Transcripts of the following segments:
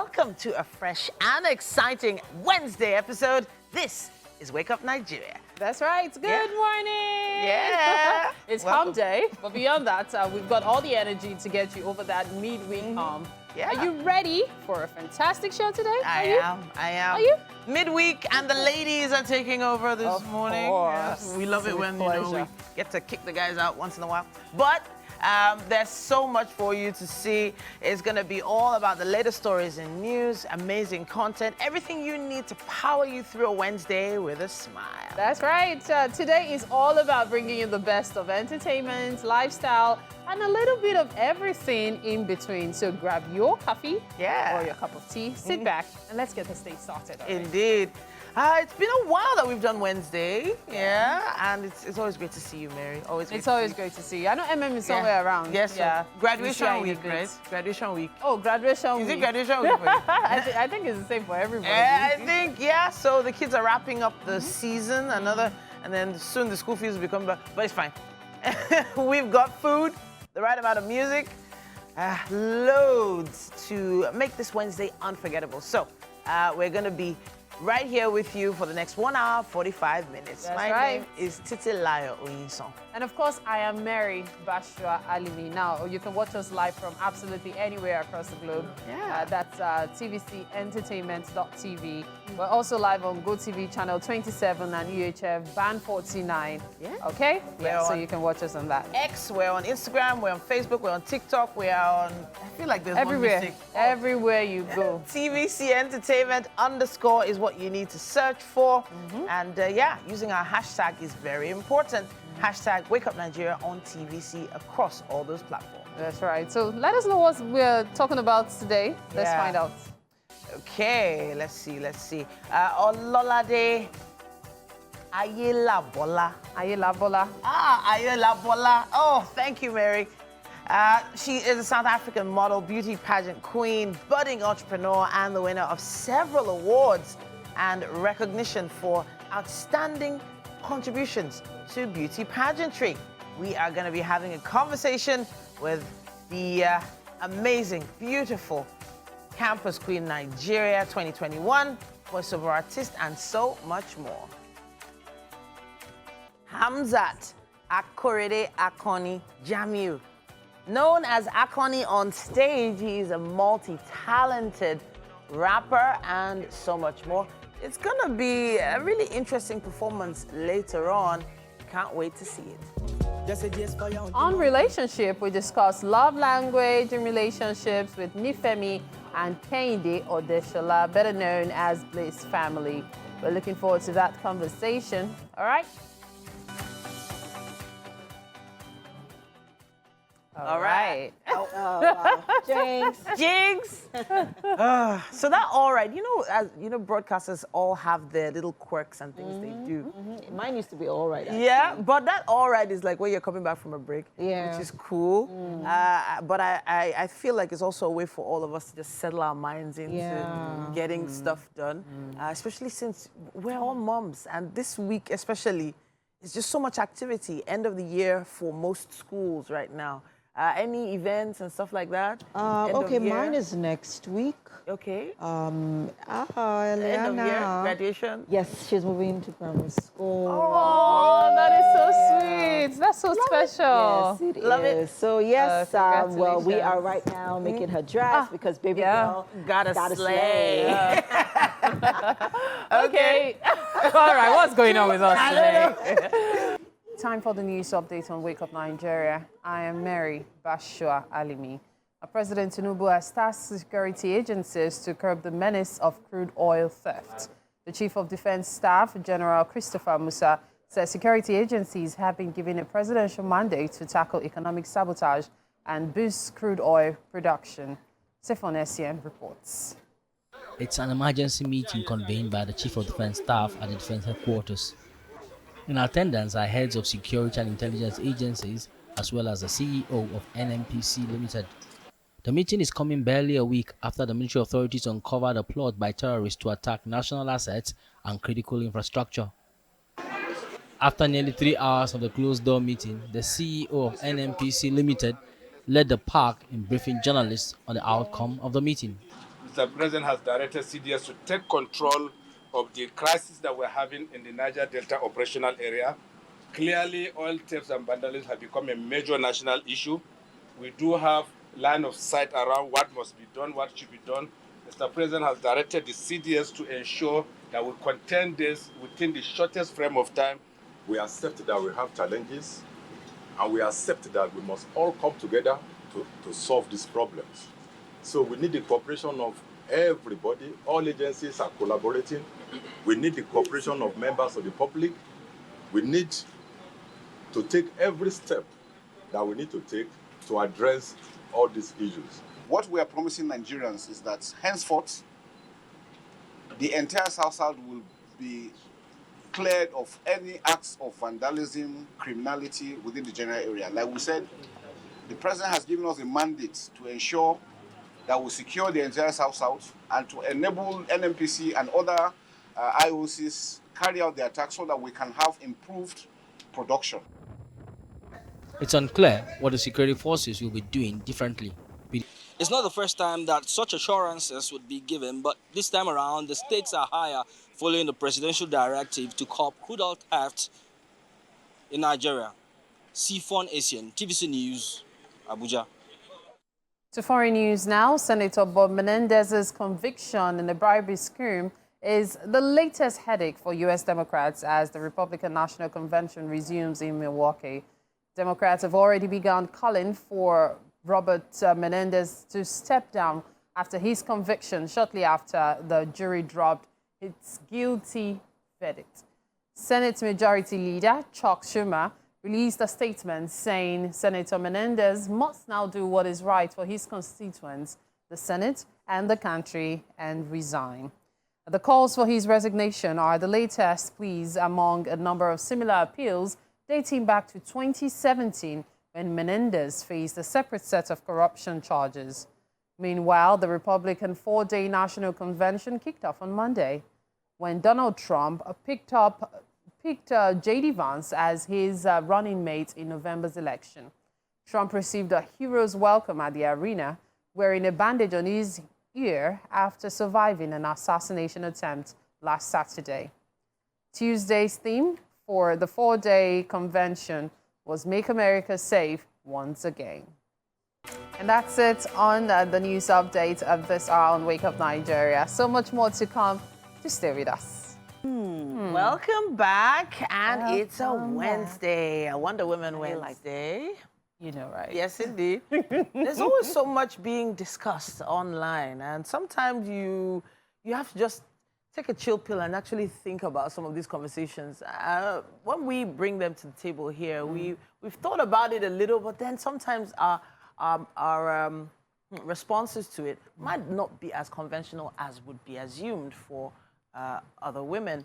welcome to a fresh and exciting Wednesday episode. This is Wake Up Nigeria. That's right. Good morning. Yeah. It's hump day, but beyond that, we've got all the energy to get you over that midweek hump. Yeah. Are you ready for a fantastic show today? I am. Are you? Midweek, and the ladies are taking over this morning. Course. Yes, we love it when we Pleasure. get to kick the guys out once in a while. But there's so much for you to see. It's going to be all about the latest stories and news, amazing content, everything you need to power you through a Wednesday with a smile. That's right. Today is all about bringing you the best of entertainment, lifestyle, and a little bit of everything in between. So grab your coffee or your cup of tea, sit back, and let's get this day started. All right? Indeed. It's been a while that we've done Wednesday. And it's always great to see you, Mary. It's always great to see you. I know MM is somewhere around. Yes, yeah. Graduation week, right? Graduation week. Oh, graduation week. Is it graduation week for you? I think it's the same for everybody. I think, so the kids are wrapping up the season, and then soon the school fees will be coming back, but it's fine. We've got food, the right amount of music, loads to make this Wednesday unforgettable. So we're going to be right here with you for the next 1 hour, 45 minutes. That's My right. name is Titilayo Oyinson. And of course, I am Mary Bashua Alimi. Now, you can watch us live from absolutely anywhere across the globe. Yeah. That's tvcentertainment.tv. We're also live on GoTV channel 27 and UHF band 49. Yeah. Okay? We're so on you can watch us on that. X, we're on Instagram, we're on Facebook, we're on TikTok, we are on, I feel like there's Everywhere. one mistake. Everywhere you go. TVC Entertainment _ is what you need to search for. And using our hashtag is very important. Hashtag Wake Up Nigeria on TVC across all those platforms. That's right. So let us know what we're talking about today. Let's find out. Okay, let's see. Ololade Ayelabola. Ayelabola. Ayelabola. Oh, thank you, Mary. She is a South African model, beauty pageant queen, budding entrepreneur, and the winner of several awards and recognition for outstanding contributions to beauty pageantry. We are going to be having a conversation with the amazing, beautiful Campus Queen Nigeria 2021, voiceover artist, and so much more. Hamzat Akorede Akoni Jamiu. Known as Akoni on stage, he's a multi-talented rapper and so much more. It's gonna be a really interesting performance later on. Can't wait to see it. On relationship, we discuss love language and relationships with Nifemi and Kehinde Odeshola, better known as Bliss Family. We're looking forward to that conversation. All right? All right. Jinx. So that all right. As broadcasters all have their little quirks and things they do. Mine used to be all right. Actually. Yeah, but that all right is like when you're coming back from a break, which is cool. But I feel like it's also a way for all of us to just settle our minds into getting stuff done, especially since we're all moms. And this week especially, it's just so much activity, end of the year for most schools right now. Any events and stuff like that? Okay, mine is next week. Okay. End End of year, graduation? Yes, she's moving to primary school. Oh, that is so sweet. That's so special. Yes, it Love is. it. So yes, well, we congratulations. are right now making her dress because baby girl Gotta slay. Okay. All right, what's going on with us today? Time for the news update on Wake Up Nigeria. I am Mary Bashua Alimi. President Tinubu has tasked security agencies to curb the menace of crude oil theft. The Chief of Defense Staff, General Christopher Musa, says security agencies have been given a presidential mandate to tackle economic sabotage and boost crude oil production. Sefon Essien reports. It's an emergency meeting convened by the Chief of Defense Staff at the Defense Headquarters. In attendance are heads of security and intelligence agencies, as well as the CEO of NNPC Limited. The meeting is coming barely a week after the military authorities uncovered a plot by terrorists to attack national assets and critical infrastructure. After nearly 3 hours of the closed-door meeting, the CEO of NNPC Limited led the pack in briefing journalists on the outcome of the meeting. Mr. President has directed CDS to take control of the crisis that we're having in the Niger Delta operational area. Clearly, oil thefts and vandalism have become a major national issue. We do have line of sight around what must be done, what should be done. Mr. President has directed the CDS to ensure that we contain this within the shortest frame of time. We accept that we have challenges, and we accept that we must all come together to solve these problems. So we need the cooperation of everybody. All agencies are collaborating. We need the cooperation of members of the public. We need to take every step that we need to take to address all these issues. What we are promising Nigerians is that henceforth, the entire South-South will be cleared of any acts of vandalism, criminality within the general area. Like we said, the President has given us a mandate to ensure that we secure the entire South-South and to enable NNPC and other IOCs carry out their tasks so that we can have improved production. It's unclear what the security forces will be doing differently. It's not the first time that such assurances would be given, but this time around, the stakes are higher following the presidential directive to curb crude oil theft in Nigeria. Sifon Asian, TVC News, Abuja. To foreign news now, Senator Bob Menendez's conviction in the bribery scheme is the latest headache for U.S. Democrats as the Republican National Convention resumes in Milwaukee. Democrats have already begun calling for Robert Menendez to step down after his conviction shortly after the jury dropped its guilty verdict. Senate Majority Leader Chuck Schumer released a statement saying Senator Menendez must now do what is right for his constituents, the Senate and the country, and resign. The calls for his resignation are the latest pleas among a number of similar appeals dating back to 2017 when Menendez faced a separate set of corruption charges. Meanwhile, the Republican four-day national convention kicked off on Monday when Donald Trump picked J.D. Vance as his running mate in November's election. Trump received a hero's welcome at the arena, wearing a bandage on his ear after surviving an assassination attempt last Saturday. Tuesday's theme for the four-day convention was Make America Safe Once Again. And that's it on the news update of this hour on Wake Up Nigeria. So much more to come. Just stay with us. Welcome back, and it's a Wednesday, a Wonder Woman Wednesday. You know, right? Yes, indeed. There's always so much being discussed online, and sometimes you have to just take a chill pill and actually think about some of these conversations. When we bring them to the table here, we've thought about it a little, but then sometimes our responses to it might not be as conventional as would be assumed for other women.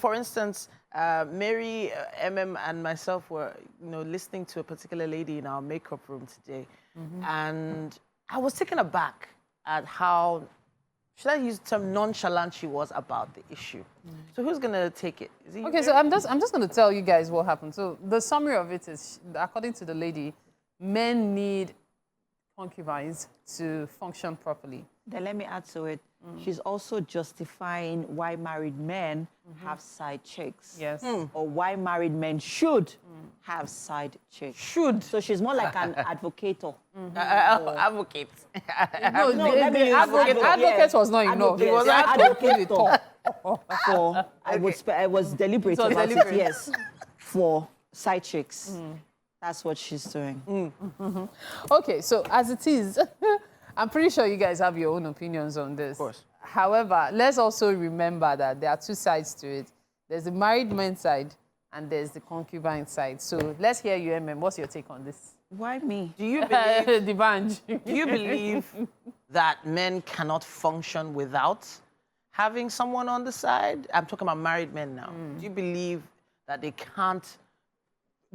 For instance, Mary, and myself were, listening to a particular lady in our makeup room today, and I was taken aback at how, should I use the term, nonchalant she was about the issue. So who's gonna take it? Is it Okay, so I'm just going to tell you guys what happened. So the summary of it is, according to the lady, men need concubines to function properly. Then let me add to it. She's also justifying why married men have side chicks. Yes. Or why married men should have side chicks. Should. So she's more like an advocator. Advocate. No, let me the use advocate was not enough. Advocate, It was yeah, advocate. for I was deliberate It was about deliberate. it, yes. For side chicks. That's what she's doing. Okay, so as it is, I'm pretty sure you guys have your own opinions on this. Of course. However, let's also remember that there are two sides to it. There's the married man side and there's the concubine side. So let's hear you, MM. What's your take on this? Why me? Do you believe The bunch. Do you believe that men cannot function without having someone on the side? I'm talking about married men now. Do you believe that they can't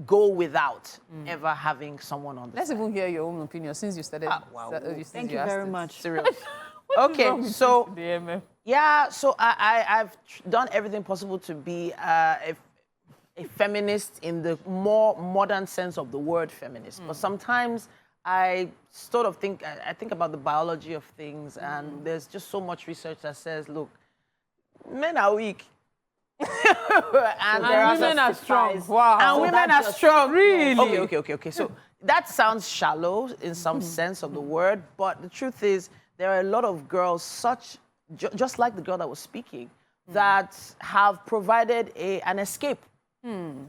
go without ever having someone on the Let's side? even hear your own opinion since you started. wow. Thank you very much. Serious. Okay, so The MM. yeah, so I've done everything possible to be a feminist in the more modern sense of the word feminist. But sometimes I sort of think, I think about the biology of things, and there's just so much research that says, look, men are weak. and women are strong. Wow. And women are strong. Really? Okay. So that sounds shallow in some sense of the word, but the truth is there are a lot of girls, just like the girl that was speaking, that have provided an escape.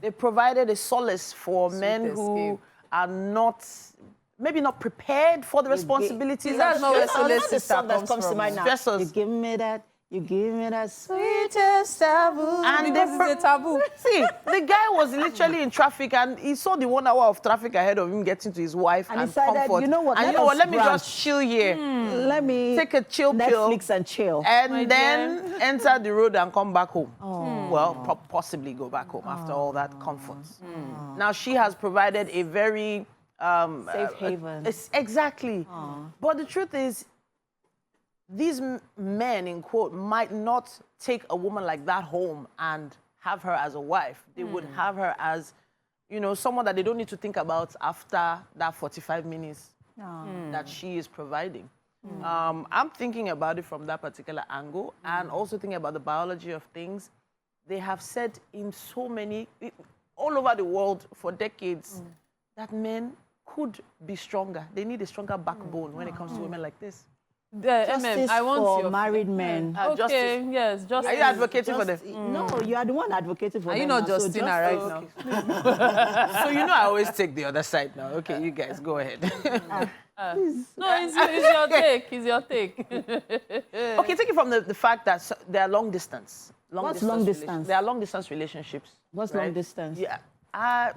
They provided a solace for men who are not, maybe not prepared for the responsibilities. That's not where solace the song that comes to mind now. Vessels. You give me that sweetest taboo. And Because it's a taboo. See, the guy was literally in traffic and he saw the 1 hour of traffic ahead of him getting to his wife And and he decided, comfort. you know what, And let me just chill here. Let me Take a chill pill. Netflix and chill. And then enter the road and come back home. Well, possibly go back home after all that comfort. Now, she has provided a very... Safe haven. Exactly. But the truth is, these men, in quote, might not take a woman like that home and have her as a wife. They would have her as, someone that they don't need to think about after that 45 minutes that she is providing. I'm thinking about it from that particular angle and also thinking about the biology of things. They have said in all over the world for decades, that men could be stronger. They need a stronger backbone when it comes to women like this. Justice I want for your married men. Okay, yes, justice. Are you advocating for them? No, you are the one advocating for Are them. you not now, so Justina right now? So I always take the other side now. Okay, you guys, go ahead. No, it's your take. It's your take. Okay, take it from the fact that they are long distance. What's long distance? They are long distance relationships. What's right? long distance? Yeah.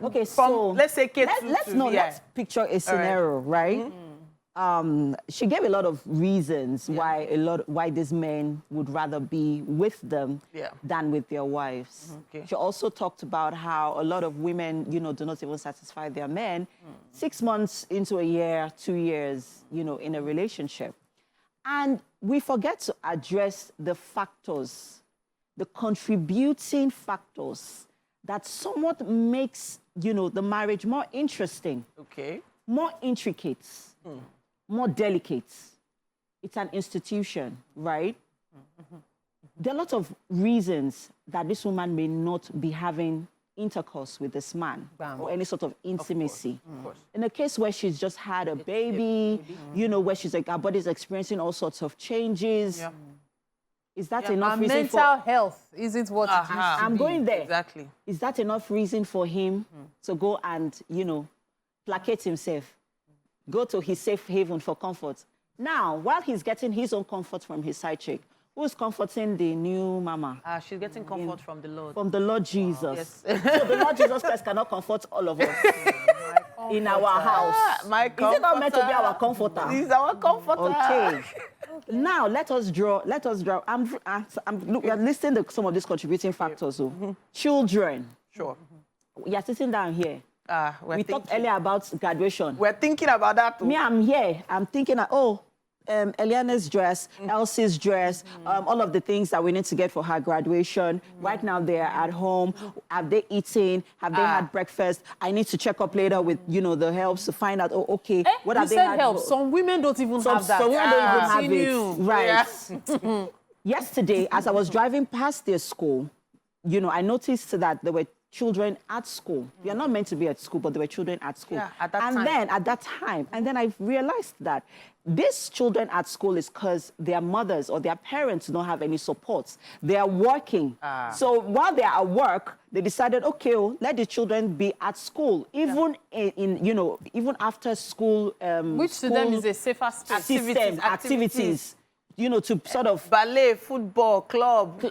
Okay, from, so let's say let's picture a scenario, right? She gave a lot of reasons why these men would rather be with them than with their wives. Okay. She also talked about how a lot of women, do not even satisfy their men 6 months into a year, 2 years, in a relationship. And we forget to address the factors, the contributing factors that somewhat makes, the marriage more interesting, more intricate, more delicate. It's an institution, right? There are lots of reasons that this woman may not be having intercourse with this man or any sort of intimacy. Of course. In a case where she's just had a baby, where she's her body's experiencing all sorts of changes. Is that enough reason mental health isn't what it used to I'm be. going there. Exactly. Is that enough reason for him to go and, placate himself, go to his safe haven for comfort? Now, while he's getting his own comfort from his side chick, who's comforting the new mama? She's getting comfort from the Lord. From the Lord Jesus. Yes. So the Lord Jesus Christ cannot comfort all of us in our house. My Is it not meant to be our comforter? He's our comforter. Okay. Now let us draw. Look, we are listing some of these contributing factors. Children. Sure. You are sitting down here. We talked earlier about graduation. We're thinking about that too. Me, I'm here. I'm thinking, Eliana's dress, Elsie's dress, all of the things that we need to get for her graduation. Right now, they're at home. Have they eaten? Have they had breakfast? I need to check up later with, the helps to find out, what have they had? help. Some women don't even have that. Some women don't even Continue. have it. Right. Yesterday, as I was driving past their school, I noticed that there were children at school. We are not meant to be at school, but there were children at school. Yeah, at that time. And then I realized that these children at school is because their mothers or their parents don't have any support. They are working. So while they are at work, they decided, let the children be at school, even even after school. Which to them is a safer space. Activities. To sort of ballet, football, club.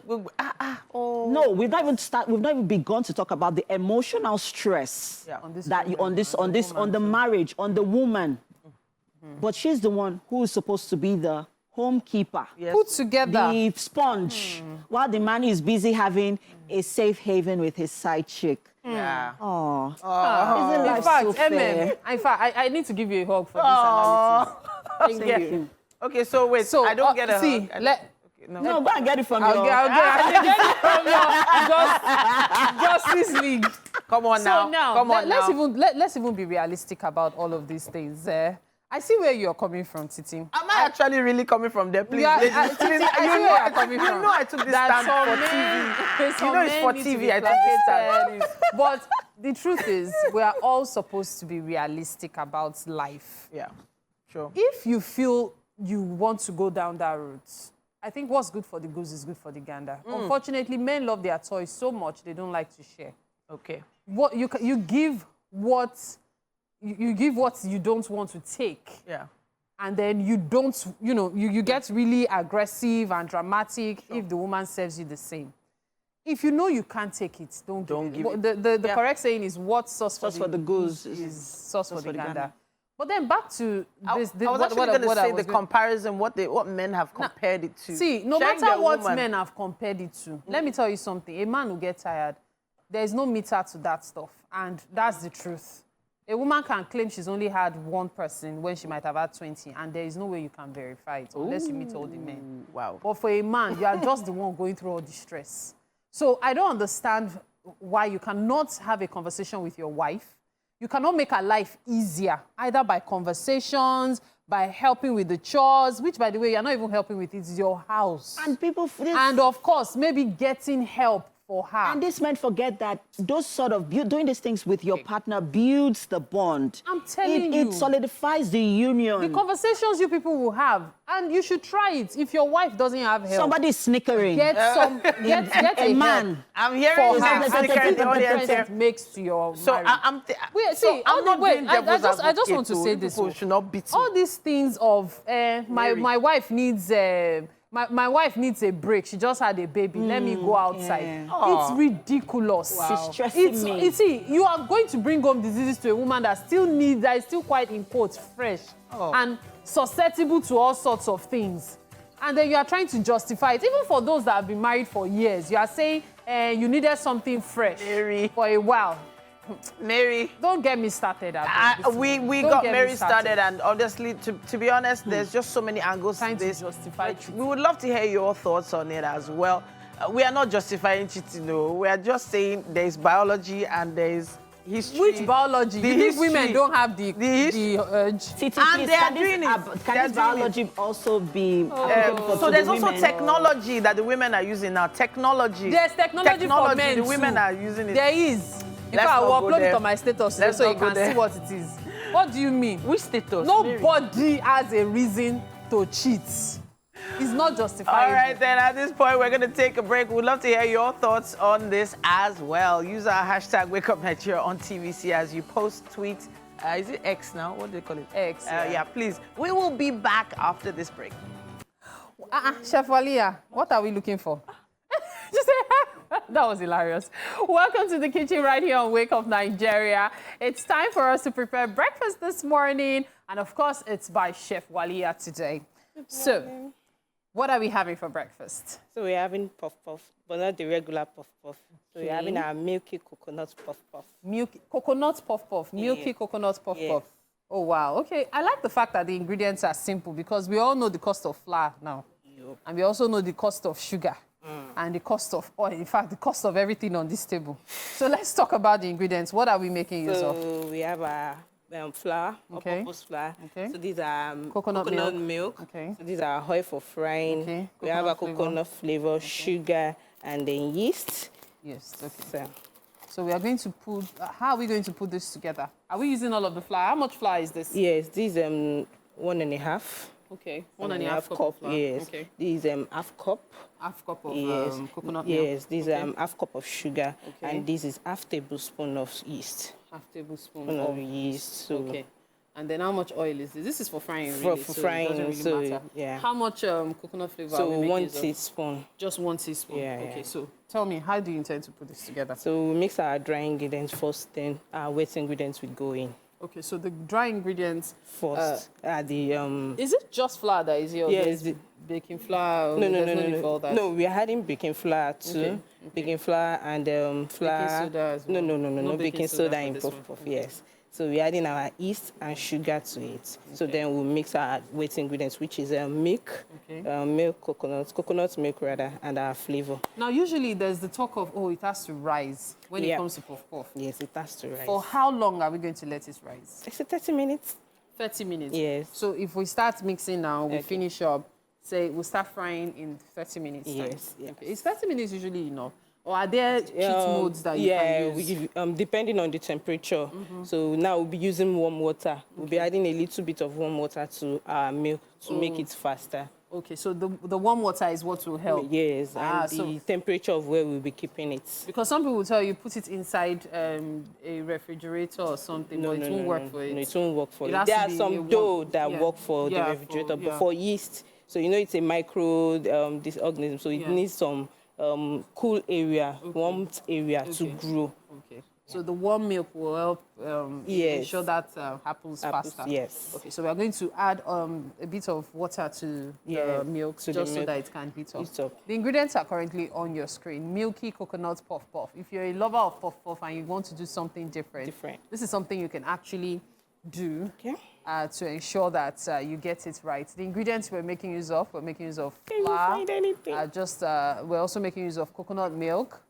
No, we've not even begun to talk about the emotional stress on the marriage, on the woman. But she's the one who is supposed to be the homekeeper. Yes. Put together. The sponge. While the man is busy having a safe haven with his side chick. Yeah. Oh. Isn't life so fair? In fact, I need to give you a hug for this analysis. Thank you. Okay, so wait, I don't get a hug. No, go and get it from I'll get it from your Justice League. Come on now. So now, Come on let's even be realistic about all of these things. I see where you're coming from, Titi. Am I actually really coming from there? Please, Yeah, ladies, Titi, please. I see where you're coming You from. know I took this That stand some for men- TV. some You know it's men for need to TV. be I took this stand. placated. But the truth is, we are all supposed to be realistic about life. Yeah, sure. If you feel you want to go down that route, I think what's good for the goose is good for the gander. Unfortunately, men love their toys so much they don't like to share. Okay. What you give what you don't want to take. Yeah. And then you don't, you get really aggressive and dramatic if the woman serves you the same. If you know you can't take it, don't give it. The correct saying is what sauce for the goose is sauce for the gander. But then back to this. I was actually going to say the comparison, what men have compared it to. See, no Sharing matter their what woman. men have compared it to, let me tell you something. A man will get tired. There is no meter to that stuff. And that's the truth. A woman can claim she's only had one person when she might have had 20, and there is no way you can verify it unless you meet all the men. Wow. But for a man, you are just the one going through all the stress. So I don't understand why you cannot have a conversation with your wife. You cannot make her life easier, either by conversations, by helping with the chores, which, by the way, you're not even helping with. It's your house. And people... And, of course, maybe getting help for her. And these men forget that those sort of doing these things with your partner builds the bond. I'm telling you. It solidifies the union. The conversations you people will have, and you should try it. If your wife doesn't have help, Somebody's snickering. get a man. help I'm hearing for you her. say snicker in the audience here. It makes to your So marriage. I'm See, I'm not wait, doing I devil's just advocate, want to though. say this. People should not beat me. All these things of my wife needs my wife needs a break. She just had a baby. Let me go outside. Yeah. It's ridiculous. It's stressing me. You see, you are going to bring home diseases to a woman that is still quite in quotes fresh and susceptible to all sorts of things. And then you are trying to justify it. Even for those that have been married for years, you are saying you needed something fresh for a while. Mary, don't get me started. We got Mary started, and honestly, to be honest, there's just so many angles to this. Justify we would love to hear your thoughts on it as well. We are not justifying cheating, no. We are just saying there's biology and there's history. Which biology? You think women don't have the urge? And they are doing it. Can this biology also be so there's also technology that the women are using now. Technology. There's technology for men the women too. are using it. There is. In Let's fact, I will not go upload it there. on my status Let's so you not go can there. see what it is. What do you mean? Which status? Nobody has a reason to cheat. It's not justified. All right, then, at this point, we're going to take a break. We'd love to hear your thoughts on this as well. Use our hashtag WakeUpNigeria on TVC as you post, tweet. Is it X now? What do they call it? X, yeah, please. We will be back after this break. Chef Walia, what are we looking for? Just say, that was hilarious. Welcome to the kitchen right here on Wake Up Nigeria. It's time for us to prepare breakfast this morning. And of course, it's by Chef Walia today. So, what are we having for breakfast? So we're having puff-puff, but not the regular puff-puff. So we're having our milky coconut puff-puff. Milky coconut puff-puff. Milky coconut puff-puff. Yes. Oh, wow. Okay, I like the fact that the ingredients are simple because we all know the cost of flour now. Yep. And we also know the cost of sugar. And the cost of oil, in fact, the cost of everything on this table. So let's talk about the ingredients. What are we making use of? So we have our flour, all-purpose flour. Okay. So these are Coconut milk. Okay. So these are oil for frying. Okay. We have a coconut flavor, sugar, and then yeast. Yes, okay. So we are going to put, how are we going to put this together? Are we using all of the flour? How much flour is this? Yes, this 1.5. Okay, 1.5 cup of flour. Yes. Okay. This half cup. Half cup of coconut milk. Yes, this half cup of sugar, Okay. and this is half tablespoon of yeast. Half tablespoon of yeast. So okay. And then how much oil is this? This is for frying, really. For so frying, it doesn't so, really matter. yeah. How much coconut flavor are we So making 1 use of? teaspoon. Just 1 teaspoon. Yeah, Okay, yeah. so tell me, how do you intend to put this together? So we mix our dry ingredients first, then our wet ingredients will go in. Okay, so the dry ingredients First, is it just flour that is here? or Yes, there's the- baking flour. no, There's need for all that? we are adding baking flour too. Okay, Baking flour and flour. soda as well. No, No baking baking soda soda for in this puff one. puff. Okay. Yes. So we're adding our yeast and sugar to it. So then we'll mix our wet ingredients, which is milk, milk, coconut milk rather, and our flavor. Now, usually there's the talk of, oh, it has to rise when it comes to puff puff. Yes, it has to rise. For how long are we going to let it rise? It's 30 minutes. 30 minutes? Yes. So if we start mixing now, we finish up, say we'll start frying in 30 minutes time. Yes. Okay. Is 30 minutes usually enough? Or are there cheat modes that you can use? Yeah, depending on the temperature. So now we'll be using warm water. We'll be adding a little bit of warm water to our milk to make it faster. Okay, so the warm water is what will help? Yes, and the temperature of where we'll be keeping it. Because some people will tell you put it inside a refrigerator or something, but it won't work for it. No, it won't work for it. Has There to are be some dough that work for the refrigerator, but for yeast, so you know it's a micro this organism, so it needs some cool area, warmth area to grow. Okay. So the warm milk will help ensure that happens faster. Yes. Okay, so we are going to add a bit of water to the milk just so that it can heat up. The ingredients are currently on your screen. Milky coconut puff puff. If you're a lover of puff puff and you want to do something different, this is something you can actually do to ensure that you get it right. The ingredients we're making use of flour. We're also making use of coconut milk.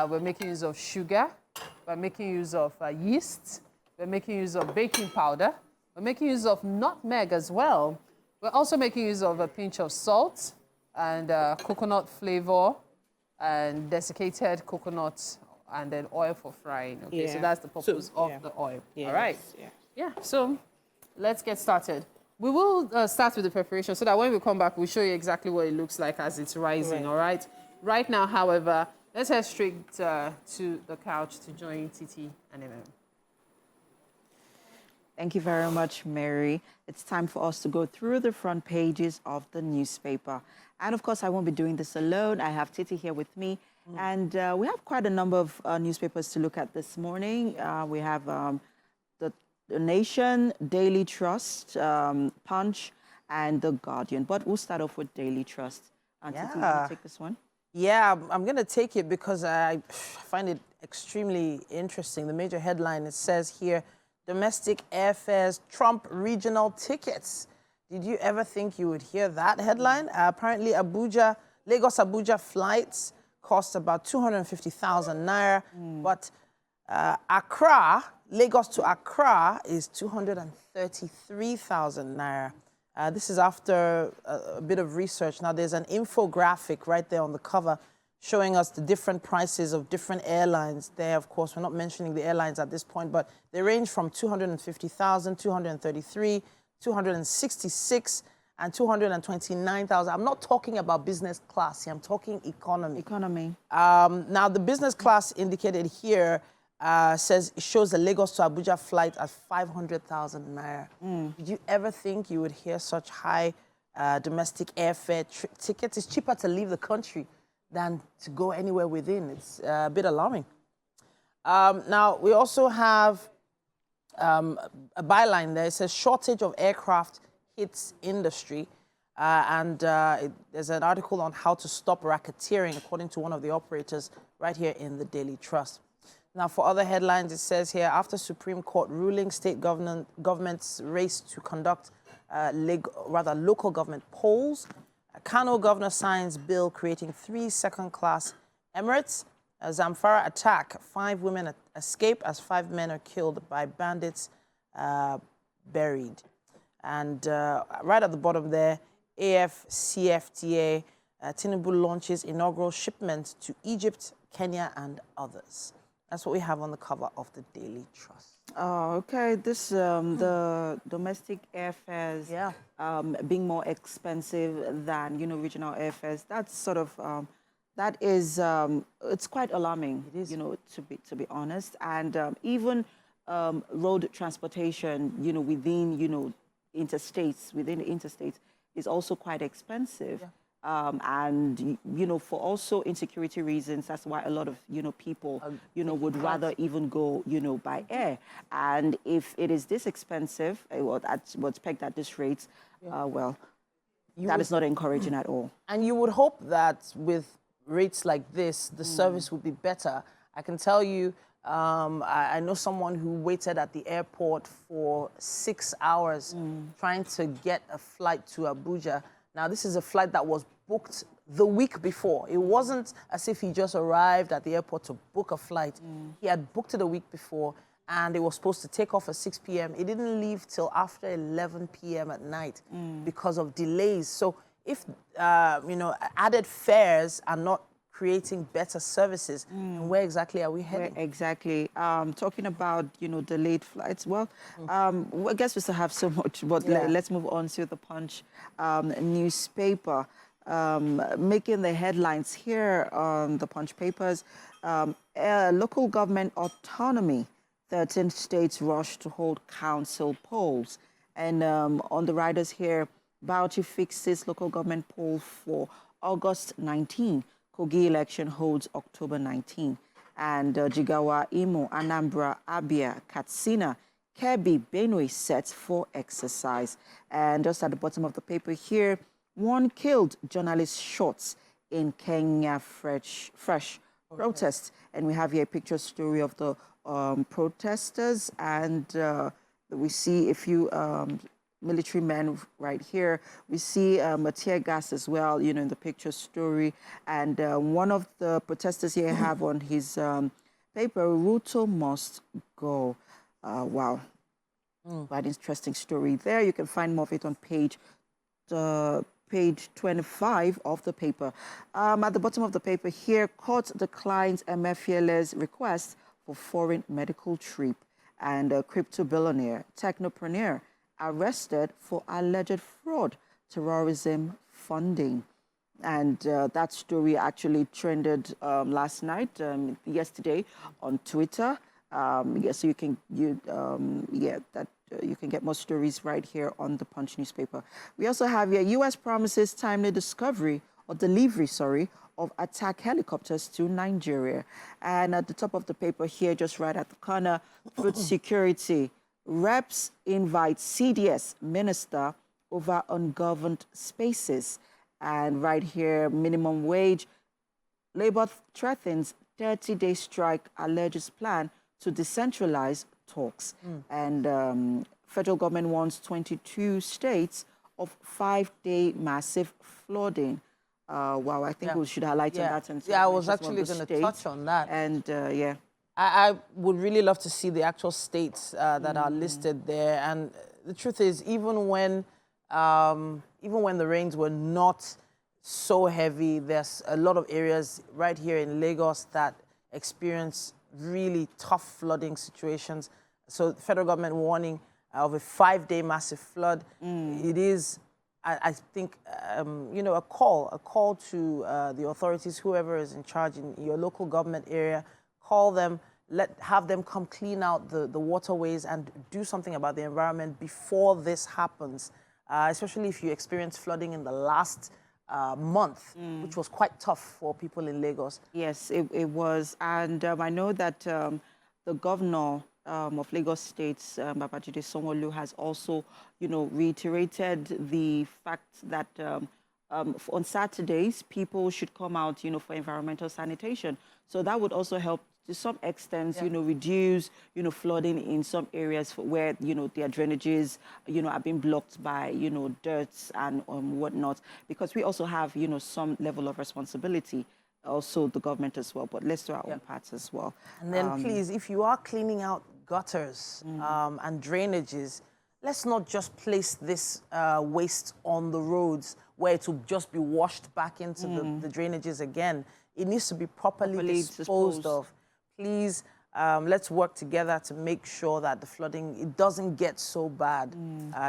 We're making use of sugar. We're making use of yeast. We're making use of baking powder. We're making use of nutmeg as well. We're also making use of a pinch of salt and coconut flavor and desiccated coconut and then oil for frying. Okay, so that's the purpose of the oil. All right. Yeah, so let's get started. We will start with the preparation so that when we come back, we'll show you exactly what it looks like as it's rising, all right? Right now, however, let's head straight to the couch to join Titi and MM. Thank you very much, Mary. It's time for us to go through the front pages of the newspaper. And of course, I won't be doing this alone. I have Titi here with me. And we have quite a number of newspapers to look at this morning. We have the Nation, Daily Trust, Punch, and The Guardian. But we'll start off with Daily Trust. Titi, you want to take this one? Yeah, I'm going to take it because I find it extremely interesting. The major headline, it says here, domestic airfares trump regional tickets. Did you ever think you would hear that headline? Apparently, Lagos-Abuja flights cost about 250,000 naira, but Lagos to Accra is 233,000 naira. This is after a bit of research. Now, there's an infographic right there on the cover showing us the different prices of different airlines there. Of course, we're not mentioning the airlines at this point, but they range from 250,000, 233, 266, and 229,000. I'm not talking about business class here. I'm talking economy. Now, the business class indicated here shows the Lagos to Abuja flight at 500,000 naira. Did you ever think you would hear such high domestic airfare tickets? It's cheaper to leave the country than to go anywhere within. It's a bit alarming. Now, we also have a byline there. It says shortage of aircraft hits industry. There's an article on how to stop racketeering, according to one of the operators right here in the Daily Trust. Now, for other headlines, it says here, after Supreme Court ruling, state governments race to conduct local government polls. Kano governor signs bill creating 3 second-class emirates. Zamfara attack, 5 women escape as 5 men are killed by bandits buried. And right at the bottom there, AFCFTA, Tinubu launches inaugural shipment to Egypt, Kenya, and others. That's what we have on the cover of the Daily Trust. Oh, okay. This, the domestic airfares being more expensive than, regional airfares, that's sort of, that is, it's quite alarming, to be honest. And even road transportation, within the interstates is also quite expensive. And, for also insecurity reasons, that's why a lot of, people, would rather even go, by air. And if it is this expensive, that's what's pegged at this rate, that is not encouraging at all. And you would hope that with rates like this, the service would be better. I can tell you I know someone who waited at the airport for 6 hours trying to get a flight to Abuja. Now, this is a flight that was booked the week before. It wasn't as if he just arrived at the airport to book a flight. He had booked it a week before, and it was supposed to take off at 6 p.m. It didn't leave till after 11 p.m. at night because of delays. So if, added fares are not creating better services, and where exactly are we heading? Where exactly. Talking about, delayed flights. Well, I guess we still have so much, but let's move on to the Punch newspaper. Making the headlines here on the Punch papers. Local government autonomy. 13 states rush to hold council polls. And on the riders here, Bauchi fixes local government poll for August 19. Kogi election holds October 19. And Jigawa, Imo, Anambra, Abia, Katsina, Kebbi, Benue set for exercise. And just at the bottom of the paper here, one killed, journalist shot in Kenya fresh protest. And we have here a picture story of the protesters, and we see a few military men right here. We see a tear gas as well, in the picture story. And one of the protesters here have on his paper, Ruto must go. Wow. Quite interesting story there. You can find more of it on page 25 of the paper. At the bottom of the paper here, court declines Emefiele's request for foreign medical trip. And a crypto billionaire, technopreneur, arrested for alleged fraud, terrorism funding. And that story actually trended last night, yesterday on Twitter. So you can get more stories right here on the Punch newspaper. We also have here, U.S. promises timely delivery of attack helicopters to Nigeria. And at the top of the paper here, just right at the corner, food security. Reps invite CDS minister over ungoverned spaces. And right here, minimum wage. Labour threatens 30-day strike, alleges plan to decentralize talks. And federal government wants 22 states of 5-day massive flooding. Wow, I think we should highlight that. And I was actually going to touch on that. And I would really love to see the actual states that are listed there. And the truth is, even when the rains were not so heavy, there's a lot of areas right here in Lagos that experience really tough flooding situations. So the federal government warning of a 5-day massive flood. It is, I think, a call to the authorities, whoever is in charge in your local government area, call them, have them come clean out the waterways and do something about the environment before this happens, especially if you experience flooding in the last month, which was quite tough for people in Lagos. Yes, it was. And I know that the governor of Lagos State, Babajide Sanwo-Olu, has also, reiterated the fact that on Saturdays, people should come out, for environmental sanitation. So that would also help to some extent, reduce, flooding in some areas where, their drainages, are being blocked by, dirt and whatnot. Because we also have, some level of responsibility, also the government as well. But let's do our own parts as well. And then please, if you are cleaning out gutters and drainages, let's not just place this waste on the roads where it will just be washed back into the drainages again. It needs to be properly disposed of. Please, let's work together to make sure that the flooding, it doesn't get so bad,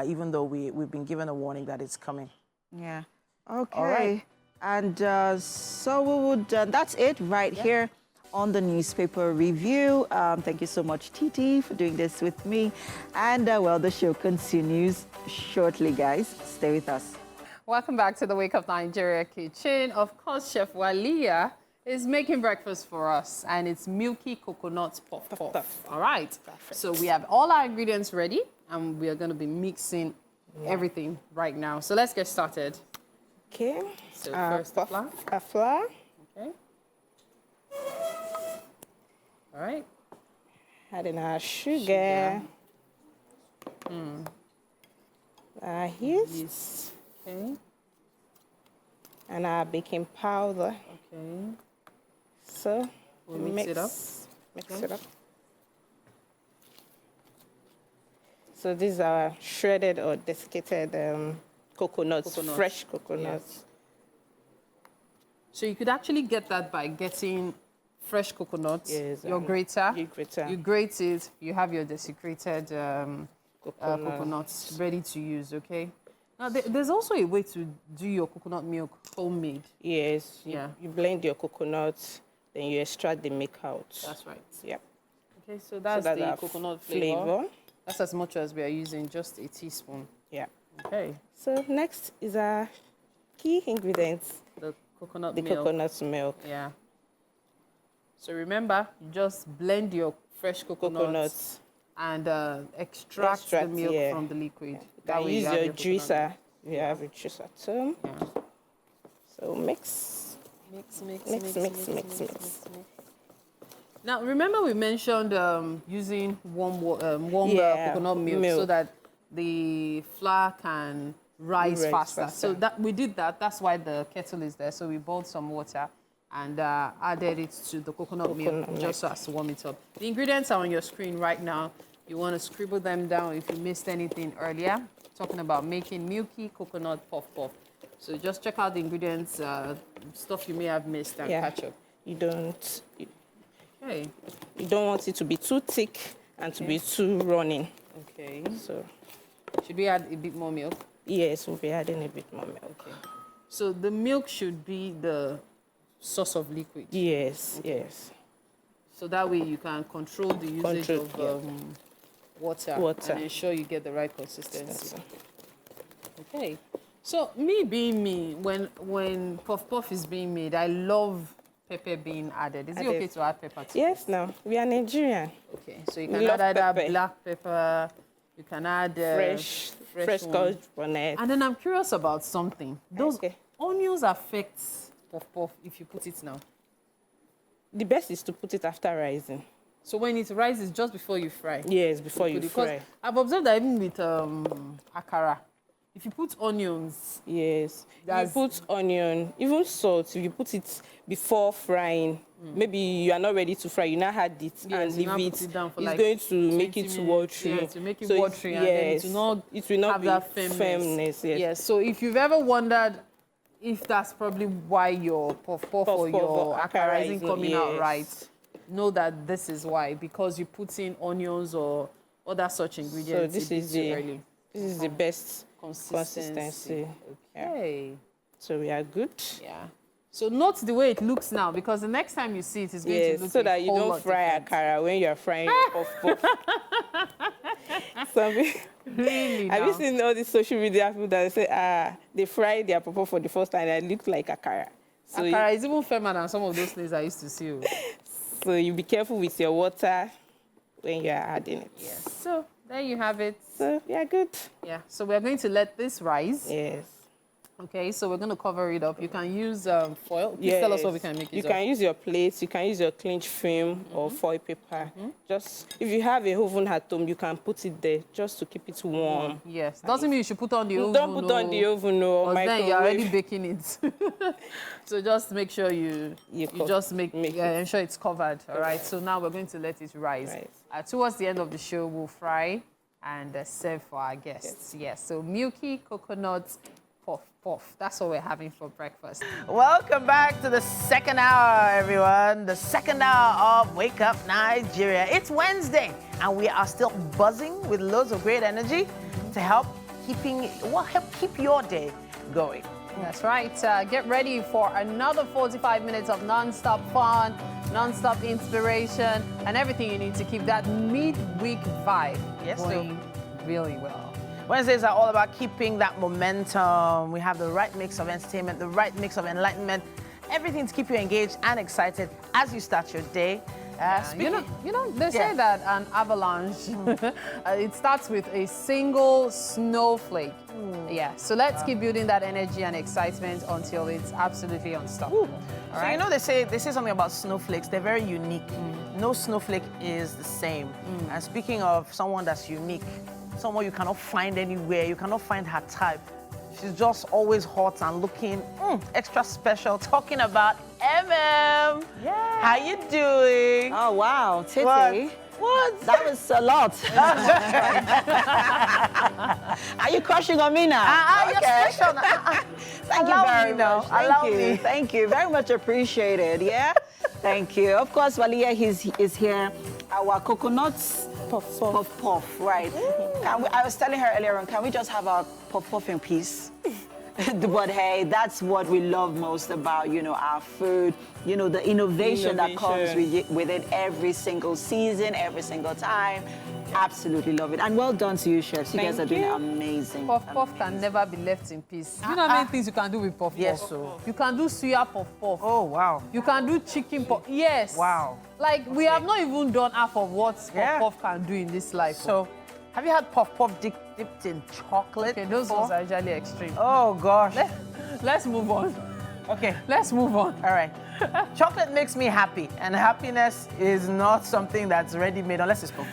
even though we've been given a warning that it's coming. Yeah. Okay. All right. And so we would, that's it right here on the newspaper review. Thank you so much, Titi, for doing this with me. And, the show continues shortly, guys. Stay with us. Welcome back to the Wake Up Nigeria kitchen. Of course, Chef Walia is making breakfast for us, and it's milky coconut puff. All right. Perfect. So we have all our ingredients ready, and we are going to be mixing everything right now. So let's get started. Okay. So first, flour. Okay. All right. Adding our sugar. Our yeast. Okay. And our baking powder. Okay. So We'll mix it up. Mix it up. So these are shredded or desiccated coconuts, fresh coconuts. Yes. So you could actually get that by getting fresh coconuts, Yes, your grater. grater. You grate it, you have your desiccated coconuts ready to use, okay? Now, there's also a way to do your coconut milk homemade. Yes. Yeah. You blend your coconuts, then you extract the milk out. That's right. Yep. Okay, so that's our the coconut flavor. flavor. That's as much as we are using, just a teaspoon. Yeah. Okay. So next is our key ingredients, The coconut the milk. coconut milk. Yeah. So remember, you just blend your fresh coconuts and extract the milk from the liquid. That way use you have your coconut juicer. You have a juicer too. milk. Yeah. So mix. Mix. Now, remember we mentioned using warm coconut milk so that the flour can rise faster. So that we did that. That's why the kettle is there. So we boiled some water and added it to the coconut milk just so as to warm it up. The ingredients are on your screen right now. You want to scribble them down if you missed anything earlier. Talking about making milky coconut puff puff. So just check out the ingredients, stuff you may have missed, and catch up. You don't Okay. want it to be too thick and to be too running. Okay. So Should we add a bit more milk? yes, we'll be adding a bit more milk. Okay. So the milk should be the source of liquid. Yes, yes. So that way you can control the usage of water and ensure you get the right consistency. Okay. So me being me, when puff puff is being made, I love pepper being added. Is it okay to add pepper to Yes, no. We are Nigerian. Okay. So you can add either black pepper, you can add fresh scotch bonnet. And then I'm curious about something. Those onions affect puff puff if you put it now. The best is to put it after rising. So when it rises, just before you fry? Yes, before you fry. I've observed that even with akara, if you put onions... Yes, you put onion, even salt, if you put it before frying, maybe you are not ready to fry, you now add it and leave it. Put it down for it's like going to make it watery. Yeah, to make it watery, and then it will not have be that firmness. Yes, so if you've ever wondered if that's probably why your puff puff or your akara isn't coming out right, know that this is why, because you put in onions or other such ingredients. So this is the best consistency. Okay. Yeah. So we are good. Yeah. So note the way it looks now, because the next time you see it, it's going to look so that you whole don't lot fry akara when you are frying your puff puff. Really? Have you seen all these social media people that say, they fry their puff puff for the first time and it looks like akara? So akara is even firmer than some of those things I used to see. So you be careful with your water when you are adding it. Yes. So there you have it. So yeah, good. Yeah. So we're going to let this rise. Yes. Okay, so we're going to cover it up. You can use foil. Please tell us what we can make it You can use your plates, you can use your clinch film or foil paper. Just, if you have a oven at home, you can put it there just to keep it warm. Yes. Doesn't mean you should put on the oven. Don't put on the oven or microwave. Then you're already baking it. So just make sure you just ensure it's covered. All right, so now we're going to let it rise. Towards the end of the show, we'll fry and serve for our guests. Yes, so milky coconut puff puff. That's what we're having for breakfast. Welcome back to the second hour, everyone. The second hour of Wake Up Nigeria. It's Wednesday, and we are still buzzing with loads of great energy to help keep your day going. That's right. Get ready for another 45 minutes of non-stop fun, non-stop inspiration, and everything you need to keep that midweek vibe going really well. Wednesdays are all about keeping that momentum. We have the right mix of entertainment, the right mix of enlightenment, everything to keep you engaged and excited as you start your day. They say that an avalanche, it starts with a single snowflake. Yeah, so let's keep building that energy and excitement until it's absolutely unstoppable. So you know they say something about snowflakes. They're very unique. No snowflake is the same. And speaking of someone that's unique, someone you cannot find anywhere, you cannot find her type. She's just always hot and looking extra special. Talking about MM. Yeah. How you doing? Oh, wow. Titi. What? That was a lot. Are you crushing on me now? You're special. Thank you very much. Thank you. Very much appreciated. Yeah? Thank you. Of course, Valia is here. Our coconuts puff, right. I was telling her earlier on, can we just have our puff in peace? But hey, that's what we love most about, our food, the innovation that comes with it every single season, every single time. Absolutely love it. And well done to you, chefs. You guys are doing amazing. Puff can never be left in peace. You know how many things you can do with puff? Yes, so. You can do suya puff. Oh, wow. You can do chicken puff. Yes. Wow. Like, we have not even done half of what puff can do in this life. So, have you had puff dipped in chocolate? Okay, those ones are usually extreme. Oh, gosh. Let's move on. Okay. Let's move on. All right. Chocolate makes me happy, and happiness is not something that's ready-made unless it's puff.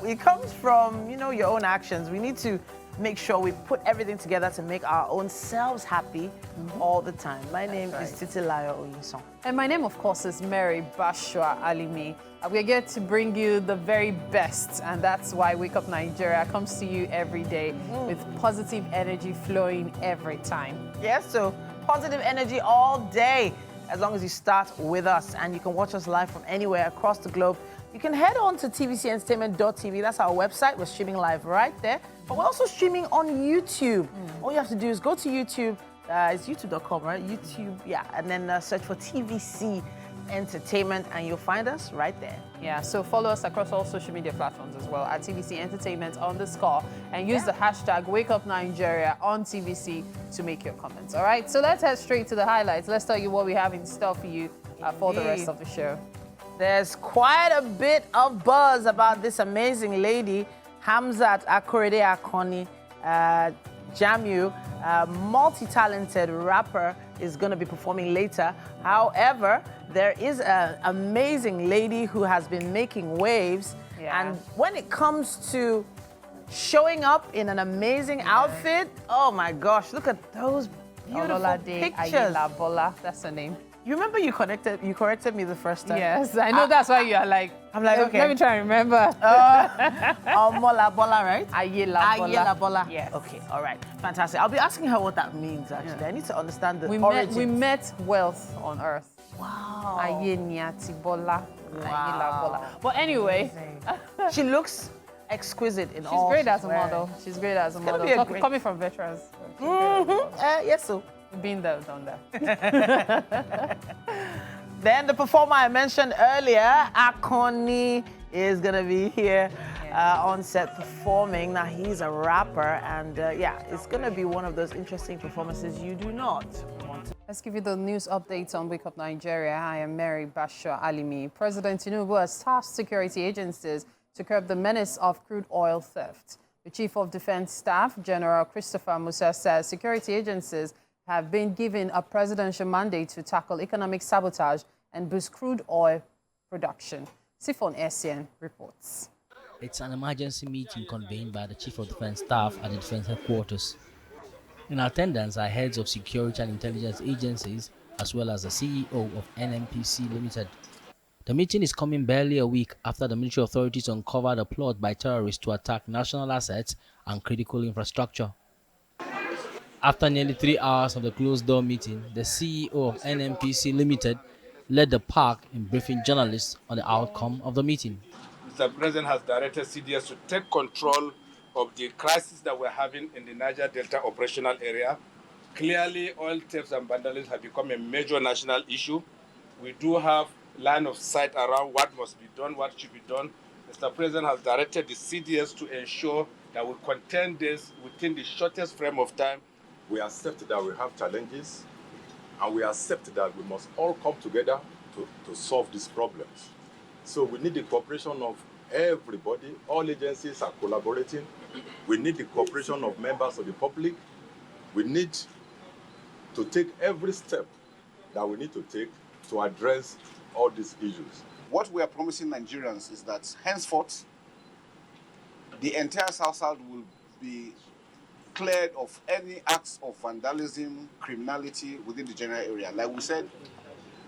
It comes from, your own actions. We need to make sure we put everything together to make our own selves happy all the time. My name is Titilayo Oyinson. And my name, of course, is Mary Bashua Alimi. We're here to bring you the very best, and that's why Wake Up Nigeria comes to you every day with positive energy flowing every time. Yes, so positive energy all day, as long as you start with us. And you can watch us live from anywhere across the globe. You can head on to tvcentertainment.tv. That's our website. We're streaming live right there. But we're also streaming on YouTube. All you have to do is go to YouTube. It's youtube.com, right? YouTube, yeah. And then search for TVC Entertainment, and you'll find us right there. Yeah, so follow us across all social media platforms as well at TVC Entertainment _, and use the hashtag #WakeUpNigeria on TVC to make your comments. All right, so let's head straight to the highlights. Let's tell you what we have in store for you for the rest of the show. There's quite a bit of buzz about this amazing lady, Hamzat Akorede Akoni Jamu, multi-talented rapper, is going to be performing later. However, there is an amazing lady who has been making waves. Yeah. And when it comes to showing up in an amazing outfit, oh my gosh, look at those beautiful pictures. Bola, that's her name. You remember you corrected me the first time? Yes, I know that's why you are like, I'm like, okay. Let me try and remember. Mola Bola, right? Ayela Bola. Yes. Okay, all right. Fantastic. I'll be asking her what that means, actually. I need to understand the origins. We met wealth on earth. Wow. Ayeniati Bola. Ayela Bola. But anyway. She looks exquisite in all. She's great as a model. She's great as a model. Coming from veterans. Yes, so. Been there, done that. Then the performer I mentioned earlier, Akoni, is going to be here on set performing. Now, he's a rapper, and it's going to be one of those interesting performances you do not want to. Let's give you the news updates on Wake Up Nigeria. I am Mary Bashua Alimi. President Tinubu has tasked security agencies to curb the menace of crude oil theft. The Chief of Defense Staff, General Christopher Musa, says security agencies have been given a presidential mandate to tackle economic sabotage and boost crude oil production. Sifon Essien reports. It's an emergency meeting convened by the Chief of Defense Staff at the Defense Headquarters. In attendance are heads of security and intelligence agencies, as well as the CEO of NNPC Limited. The meeting is coming barely a week after the military authorities uncovered a plot by terrorists to attack national assets and critical infrastructure. After nearly 3 hours of the closed-door meeting, the CEO of NNPC Limited led the park in briefing journalists on the outcome of the meeting. Mr. President has directed CDS to take control of the crisis that we're having in the Niger Delta operational area. Clearly, oil thefts and vandalism have become a major national issue. We do have line of sight around what must be done, what should be done. Mr. President has directed the CDS to ensure that we contain this within the shortest frame of time. We accept that we have challenges, and we accept that we must all come together to solve these problems. So we need the cooperation of everybody. All agencies are collaborating. We need the cooperation of members of the public. We need to take every step that we need to take to address all these issues. What we are promising Nigerians is that henceforth, the entire South-South will be cleared of any acts of vandalism, criminality within the general area. Like we said,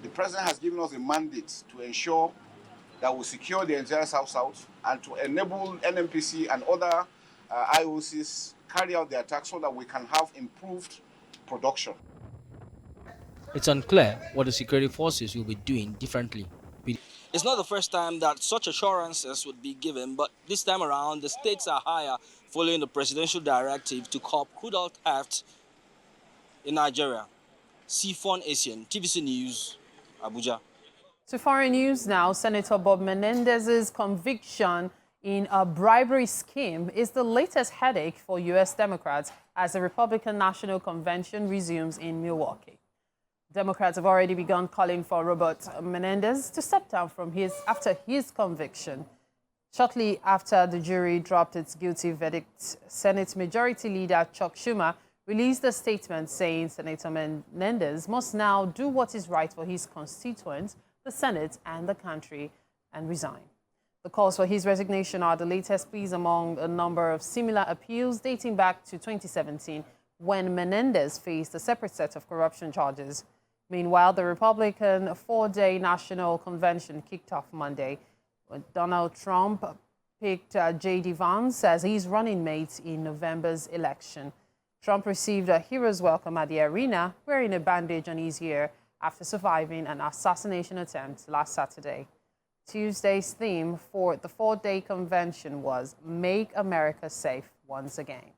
the president has given us a mandate to ensure that we secure the entire South-South and to enable NNPC and other IOCs carry out their attacks so that we can have improved production. It's unclear what the security forces will be doing differently. It's not the first time that such assurances would be given, but this time around the stakes are higher following the presidential directive to curb crude oil theft in Nigeria. Sifon Asian, TVC News, Abuja. To foreign news now, Senator Bob Menendez's conviction in a bribery scheme is the latest headache for U.S. Democrats as the Republican National Convention resumes in Milwaukee. Democrats have already begun calling for Robert Menendez to step down from after his conviction. Shortly after the jury dropped its guilty verdict, Senate Majority Leader Chuck Schumer released a statement saying Senator Menendez must now do what is right for his constituents, the Senate and the country, and resign. The calls for his resignation are the latest pleas among a number of similar appeals dating back to 2017 when Menendez faced a separate set of corruption charges. Meanwhile, the Republican four-day national convention kicked off Monday when Donald Trump picked J.D. Vance as his running mate in November's election. Trump received a hero's welcome at the arena, wearing a bandage on his ear after surviving an assassination attempt last Saturday. Tuesday's theme for the four-day convention was Make America Safe Once Again.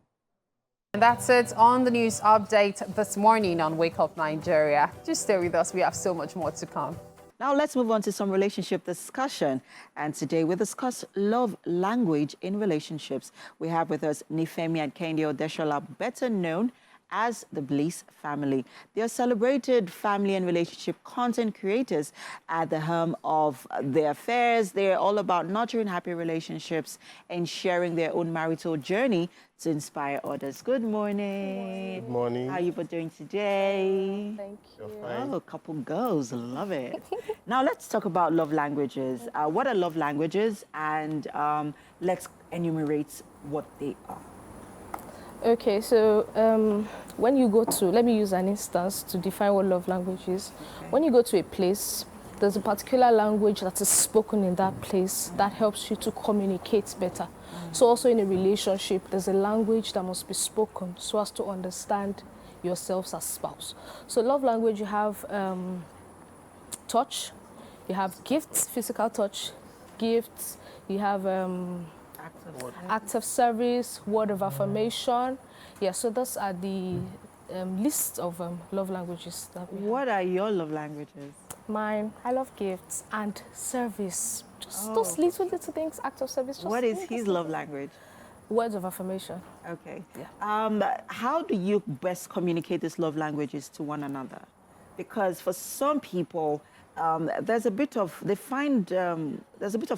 And that's it on the news update this morning on Wake Up Nigeria. Just stay with us. We have so much more to come. Now let's move on to some relationship discussion. And today we discuss love language in relationships. We have with us Nifemi and Kehinde Odeshola, better known as the Bliss family. They are celebrated family and relationship content creators at the helm of their affairs. They're all about nurturing happy relationships and sharing their own marital journey to inspire others. Good morning. Good morning. How are you both doing today? Thank you. You're fine. Oh, a couple girls, love it. Now let's talk about love languages. What are love languages? And let's enumerate what they are. Okay, so when you go to, let me use an instance to define what love language is. Okay. When you go to a place, there's a particular language that is spoken in that place that helps you to communicate better. So also in a relationship, there's a language that must be spoken so as to understand yourselves as spouse. So love language, you have touch, you have gifts, physical touch, gifts, you have acts of service, word of affirmation. Yeah, so those are the list of love languages that we have. What are your love languages? Mine, I love gifts and service. Just those little things, acts of service. Just what is his love language? Words of affirmation. Okay. Yeah. How do you best communicate these love languages to one another? Because for some people, there's a bit of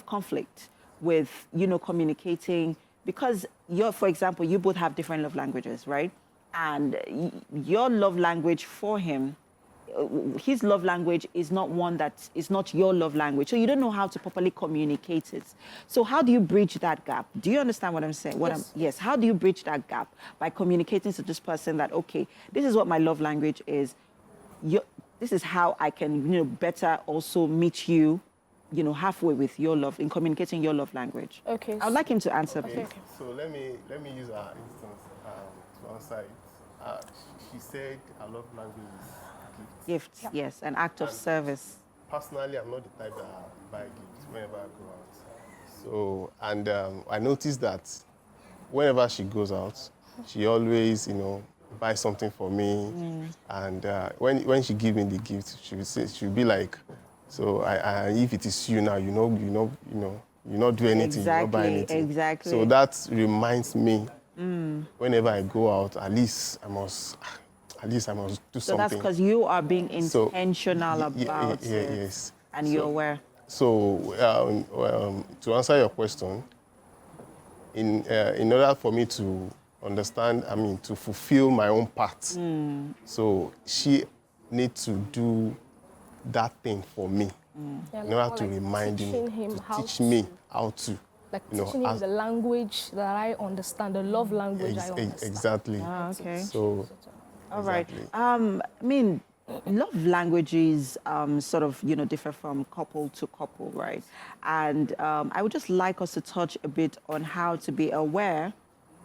conflict with, communicating, because for example, you both have different love languages, right? And your love language for him, his love language is not one that is not your love language. So you don't know how to properly communicate it. So how do you bridge that gap? Do you understand what I'm saying? Yes. How do you bridge that gap? By communicating to this person that, okay, this is what my love language is. This is how I can, better also meet you, halfway with your love, in communicating your love language. Okay. I would like him to answer. Okay. So let me use our instance to answer it. She said her love language is gifts. Gifts, yes, an act of service. Personally, I'm not the type that buy gifts whenever I go out. So, and I noticed that whenever she goes out, she always, buy something for me. And when she gives me the gift, she'll be like, so if it is you now, you not do anything, you not buy anything. Exactly. So that reminds me, whenever I go out, at least I must do something. So that's because you are being intentional about it. Yes. And you're aware. So to answer your question, in order for me to understand, to fulfill my own part, so she needs to do that thing for me in order to remind him, to teach me how to. Like teaching him the language that I understand, the love language I understand. Okay. Exactly. So, all right. exactly. Love languages sort of, differ from couple to couple, right? And I would just like us to touch a bit on how to be aware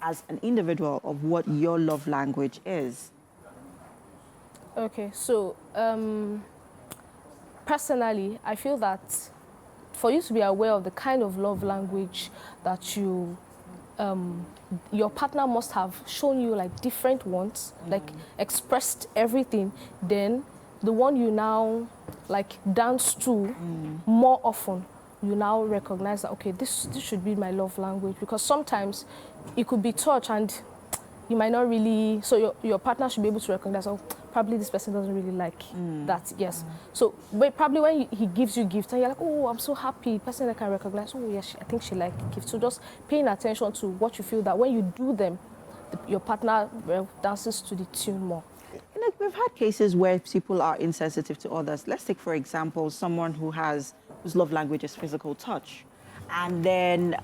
as an individual of what your love language is. Okay, so personally, I feel that for you to be aware of the kind of love language that your partner must have shown you like different ones, like expressed everything, then the one you now like dance to more often, you now recognize that, okay, this should be my love language, because sometimes it could be touch and you might not really, so your partner should be able to recognize, oh, probably this person doesn't really like that, yes. So probably when he gives you gifts and you're like, oh, I'm so happy, person that can recognize, oh yes, I think she likes gifts. So just paying attention to what you feel that when you do them, your partner dances to the tune more. We've had cases where people are insensitive to others. Let's take, for example, someone whose love language is physical touch. And then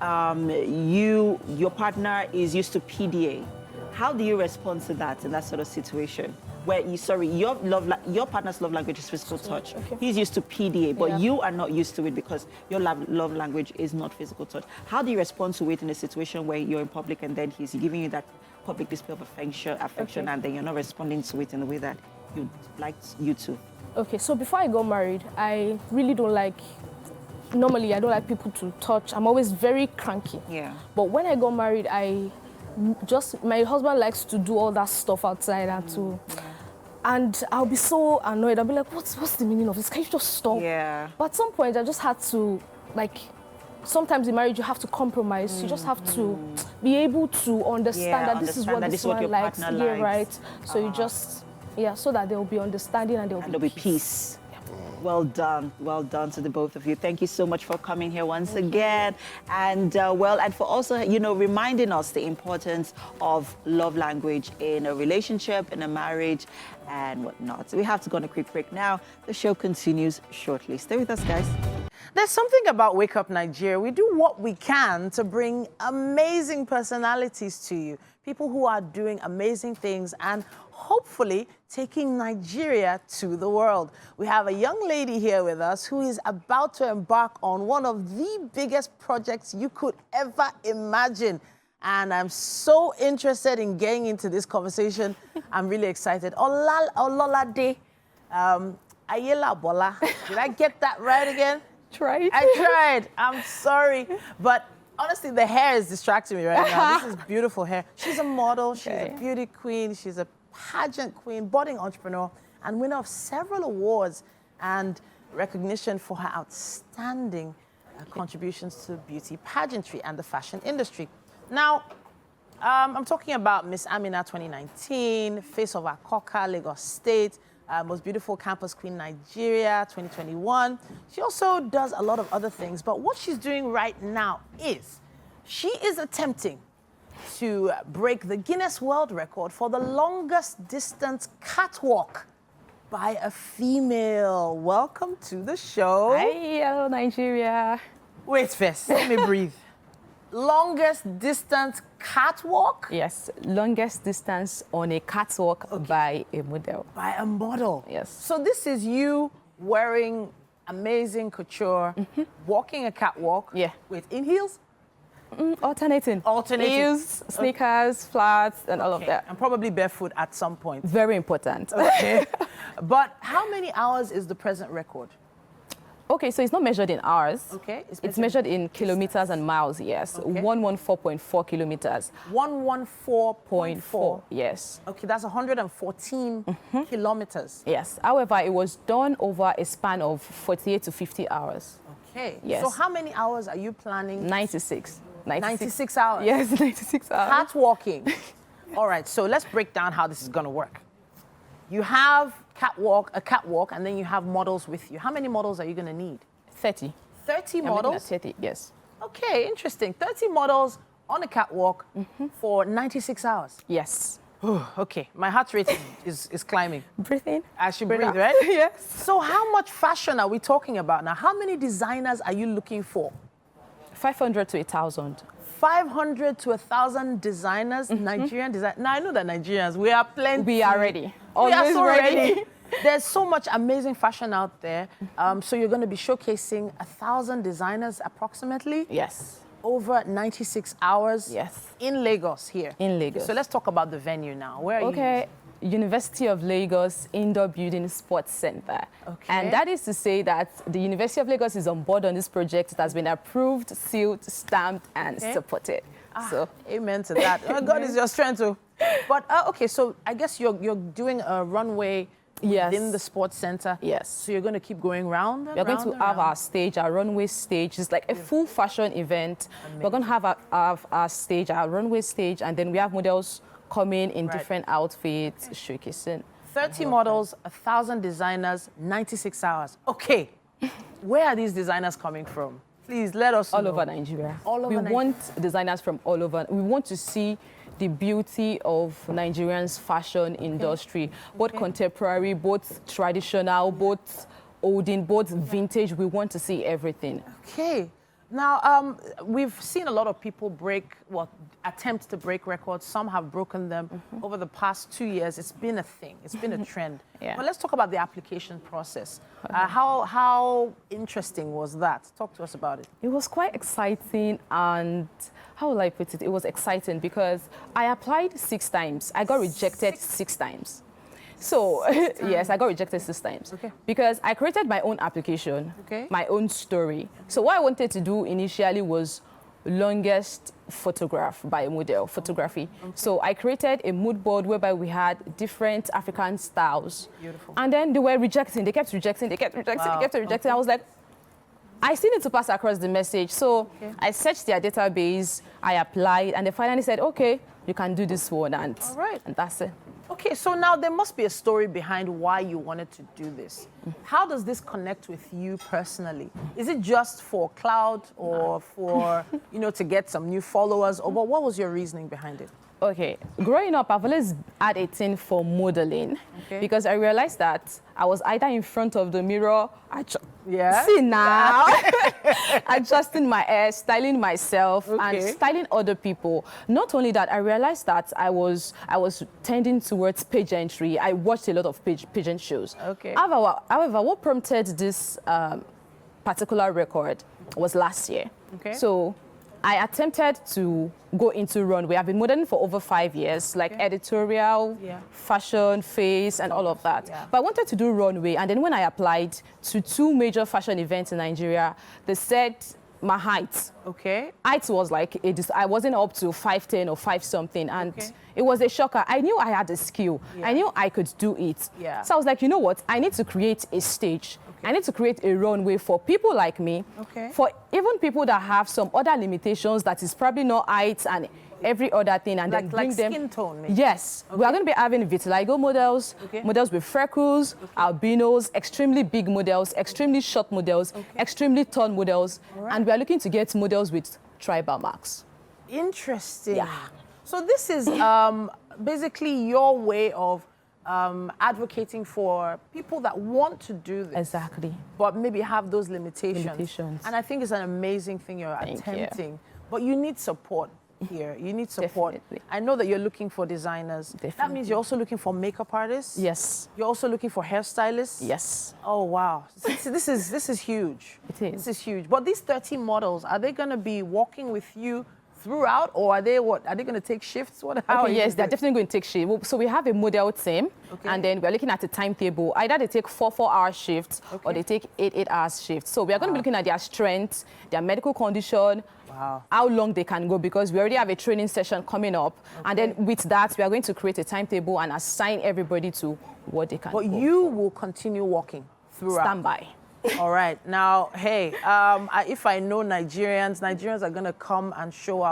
your partner is used to PDA. How do you respond to that in that sort of situation? Where your partner's love language is physical touch. Okay. He's used to PDA, but you are not used to it because your love language is not physical touch. How do you respond to it in a situation where you're in public and then he's giving you that public display of affection, and then you're not responding to it in the way that you'd like you to? Okay, so before I got married, I really don't like, normally I don't like people to touch. I'm always very cranky. Yeah. But when I got married, my husband likes to do all that stuff outside and I'll be so annoyed. I'll be like, what's the meaning of this? Can you just stop? Yeah. But at some point, I just had to, like, sometimes in marriage, you have to compromise. You just have to be able to understand that this is what this one likes. Yeah, right. So you just, so that there will be understanding and there will be peace. Well done to the both of you. Thank you so much for coming here once again. And and for also, reminding us the importance of love language in a relationship, in a marriage, and whatnot. So we have to go on a quick break now. The show continues shortly. Stay with us, guys. There's something about Wake Up Nigeria. We do what we can to bring amazing personalities to you. People who are doing amazing things and hopefully taking Nigeria to the world. We have a young lady here with us who is about to embark on one of the biggest projects you could ever imagine. And I'm so interested in getting into this conversation. I'm really excited. Ololade Ayela Bola. Did I get that right again? Tried. I tried. I'm sorry. But honestly, the hair is distracting me right now. This is beautiful hair. She's a model. She's a beauty queen. She's a pageant queen, budding entrepreneur, and winner of several awards and recognition for her outstanding contributions to beauty pageantry and the fashion industry. Now, I'm talking about Miss Amina 2019, Face of Akoka, Lagos State, Most Beautiful Campus Queen Nigeria 2021. She also does a lot of other things, but what she's doing right now is she is attempting to break the Guinness World Record for the longest distance catwalk by a female. Welcome to the show. Hi, hello Nigeria. Wait first, let me breathe. Longest distance catwalk? Yes, longest distance on a catwalk by a model. By a model? Yes. So this is you wearing amazing couture, walking a catwalk. Yeah. With in heels? Alternating. Heels, sneakers, flats, and all of that. And probably barefoot at some point. Very important. Okay. But how many hours is the present record? Okay, so it's not measured in hours. Okay. It's measured in kilometers and miles, yes. Okay. 114.4 kilometers. 114.4? Yes. Okay, that's 114 kilometers. Yes. However, it was done over a span of 48 to 50 hours. Okay. Yes. So how many hours are you planning? 96. 96 hours? Yes, 96 hours. Catwalking. All right, so let's break down how this is going to work. You have a catwalk, and then you have models with you. How many models are you going to need? 30. 30 I'm looking models? at 30, yes. Okay, interesting. 30 models on a catwalk for 96 hours. Yes. Okay, my heart rate is climbing. Breathe in. I should breathe breathe, out. right? Yes. So how much fashion are we talking about now? How many designers are you looking for? 500 to 1,000. 500 to 1,000 designers, Nigerian designers. Now, I know that Nigerians, we are plenty. We are ready. We Always are so ready. ready. There's so much amazing fashion out there. So you're going to be showcasing 1,000 designers approximately? Yes. Over 96 hours? Yes. In Lagos here? In Lagos. So let's talk about the venue now. Where are you? Okay. University of Lagos Indoor Building Sports Center. Okay. And that is to say that the University of Lagos is on board on this project. It has been approved, sealed, stamped, and supported. So, amen to that. Oh, God is your strength too. But okay, so I guess you're doing a runway within the sports center. Yes. So you're going to keep going round. We're going to have our stage, our runway stage. It's like a full fashion event. Amazing. We're going to have our stage, our runway stage, and then we have models coming in different outfits, showcasing. 30 models, 1,000 designers, 96 hours. Okay, where are these designers coming from? Please let us know. All over Nigeria. All over We want designers from all over. We want to see the beauty of Nigerians' fashion industry, both contemporary, both traditional, both olden, both vintage. We want to see everything. Okay. Now, we've seen a lot of people attempt to break records. Some have broken them over the past 2 years. It's been a thing. It's been a trend. Yeah. But let's talk about the application process. How interesting was that? Talk to us about it. It was quite exciting, and how will I put it? It was exciting because I applied 6 times. I got rejected 6 times. So, yes, I got rejected 6 times. Okay. Because I created my own application, my own story. So what I wanted to do initially was longest photograph by a model, photography. So I created a mood board whereby we had different African styles. Beautiful. And then they were rejecting. They kept rejecting. They kept rejecting. They kept rejecting. I was like, I still need to pass across the message. So I searched their database, I applied, and they finally said, okay, you can do this one. And that's it. Okay, so now there must be a story behind why you wanted to do this. How does this connect with you personally? Is it just for clout or for, to get some new followers? Or what was your reasoning behind it? Okay, growing up, I've always had a thing for modeling because I realized that I was either in front of the mirror, see now, adjusting my hair, styling myself, and styling other people. Not only that, I realized that I was tending towards pageantry. I watched a lot of pageant shows. Okay. However, what prompted this particular record was last year. Okay. So I attempted to go into runway. I've been modeling for over 5 years, like editorial, fashion, face, and all of that. Yeah. But I wanted to do runway, and then when I applied to 2 major fashion events in Nigeria, they said my height. Okay. Height was like, I wasn't up to 5'10" or 5 something, and it was a shocker. I knew I had the skill. I knew I could do it. Yeah. So I was like, you know what? I need to create a stage. I need to create a runway for people like me, for even people that have some other limitations that is probably not height and every other thing, and then bring them. Skin tone, maybe. Yes, we are going to be having vitiligo models, models with freckles, albinos, extremely big models, extremely short models, extremely tall models, and we are looking to get models with tribal marks. Interesting. Yeah. So this is basically your way of advocating for people that want to do this. Exactly. But maybe have those limitations. And I think it's an amazing thing you're attempting. But you need support here. You need support. Definitely. I know that you're looking for designers. Definitely. That means you're also looking for makeup artists? Yes. You're also looking for hairstylists? Yes. Oh, wow. This is huge. It is. This is huge. But these 30 models, are they going to be walking with you throughout, or are they going to take shifts? Yes, they're definitely going to take shifts. So we have a model team, and then we're looking at a timetable. Either they take 4-hour shifts, or they take 8-hour shifts. So we are going to be looking at their strength, their medical condition, how long they can go, because we already have a training session coming up. And then with that, we are going to create a timetable and assign everybody to what they can go. But you will continue walking throughout. Standby. All right. Now, hey, if I know Nigerians are going to come and show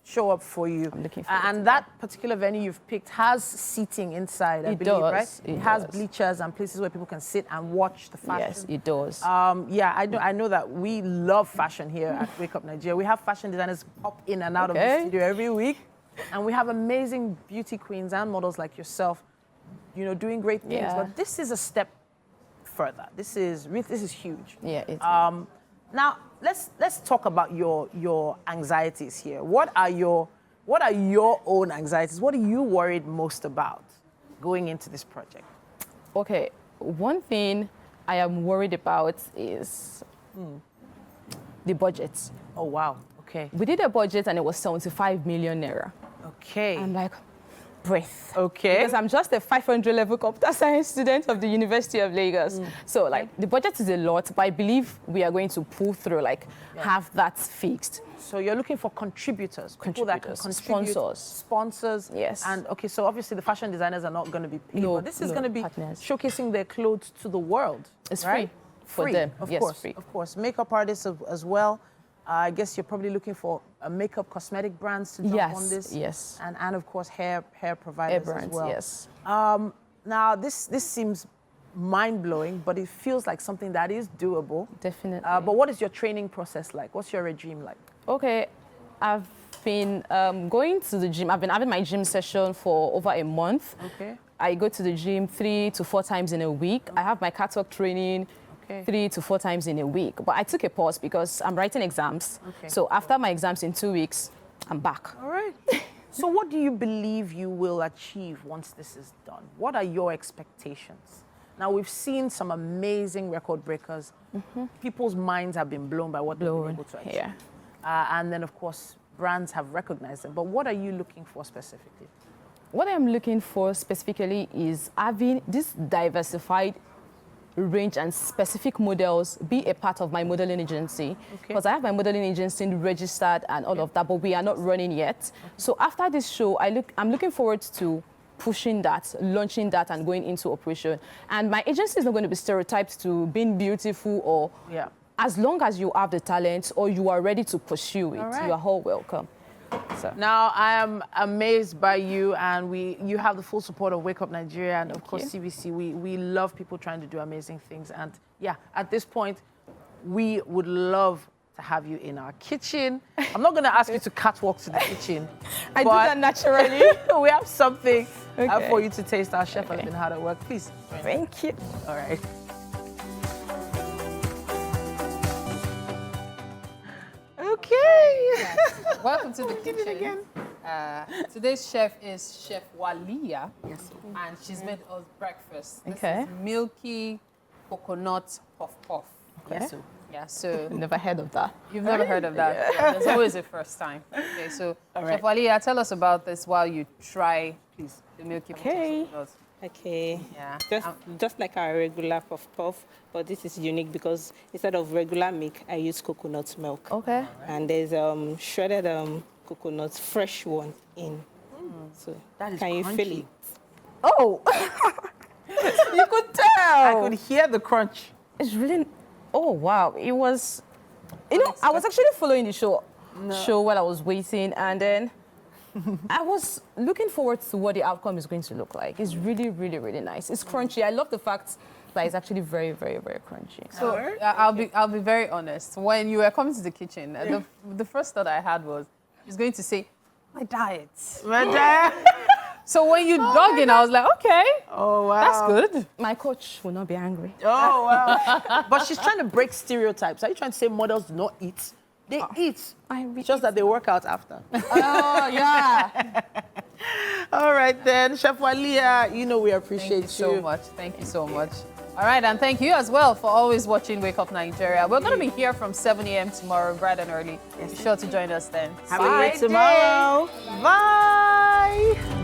show up for you. I'm looking forward and to that particular venue you've picked has seating inside, I believe, does. right? It has does. bleachers and places where people can sit and watch the fashion. Yes, it does. Yeah, I know that we love fashion here at Wake Up Nigeria. We have fashion designers pop in and out of the studio every week. And we have amazing beauty queens and models like yourself, you know, doing great things. Yeah. But this is a step further. This is huge. Yeah, it's now let's talk about your anxieties here. What are your own anxieties? What are you worried most about going into this project? Okay, one thing I am worried about is the budget. Oh wow. Okay. We did a budget and it was 75 million naira. Okay. I'm like, breath. Okay. Because I'm just a 500 level computer science student of the University of Lagos. So like the budget is a lot, but I believe we are going to pull through, like have that fixed. So you're looking for contributors, people that can contribute, sponsors. Yes. And okay, so obviously the fashion designers are not going to be paid, No, but this is no, going to be partners. showcasing their clothes to the world. It's right? free for them. Of Yes, course, free. of course. Makeup artists as well. I guess you're probably looking for makeup cosmetic brands to jump on this. Yes. And of course hair providers brands, as well. yes. Now this seems mind-blowing, but it feels like something that is doable. Definitely. But what is your training process like? What's your regime like? Okay, I've been going to the gym. I've been having my gym session for over a month. Okay. I go to the gym 3 to 4 times in a week. I have my catwalk training 3 to 4 times in a week. But I took a pause because I'm writing exams. Okay. So after my exams in 2 weeks, I'm back. All right. So what do you believe you will achieve once this is done? What are your expectations? Now, we've seen some amazing record breakers. People's minds have been blown by what they've been able to achieve. Yeah. And then, of course, brands have recognized them. But what are you looking for specifically? What I'm looking for specifically is having this diversified range and specific models be a part of my modeling agency. Because I have my modeling agency registered and all of that, but we are not running yet. So after this show, I'm looking forward to pushing that, launching that, and going into operation. And my agency is not going to be stereotyped to being beautiful or as long as you have the talent or you are ready to pursue it, you are all welcome. So. Now, I am amazed by you, and you have the full support of Wake Up Nigeria and, of course, CBC. We love people trying to do amazing things. And, yeah, at this point, we would love to have you in our kitchen. I'm not going to ask you to catwalk to the kitchen. I do that naturally. We have something for you to taste. Our chef has been hard at work. Please. Thank you. All right. Okay. Yes. Welcome to the kitchen. Again. Today's chef is Chef Walia. Yes. And she's made us breakfast. This is milky coconut puff puff. Okay. So never heard of that. You've never heard of that? Yeah. There's always a first time. Okay, so Chef Walia, tell us about this while you try, please, the milky coconut. Okay. Yeah. Just like our regular puff puff, but this is unique because instead of regular milk, I use coconut milk. Okay. And there's shredded coconut, fresh one in. So that is can you crunchy. feel it? Oh, you could tell. I could hear the crunch. It's really. Oh wow! It was. You know, I was actually following the show while I was waiting, and then I was looking forward to what the outcome is going to look like. It's really, really, really nice. It's crunchy. I love the fact that it's actually very, very, very crunchy. So I'll be very honest. When you were coming to the kitchen, the first thought I had was, he's going to say, my diet. My diet. So when you dug in, I was like, okay. Oh, wow. That's good. My coach will not be angry. Oh, wow. But she's trying to break stereotypes. Are you trying to say models do not eat? They eat. It's just that they work out after. Oh, yeah. All right, then. Chef Walia, you know we appreciate you. So much. Thank you so much. All right, and thank you as well for always watching Wake Up Nigeria. We're going to be here from 7 a.m. tomorrow, bright and early. Be sure to join us then. Have a great tomorrow. Bye.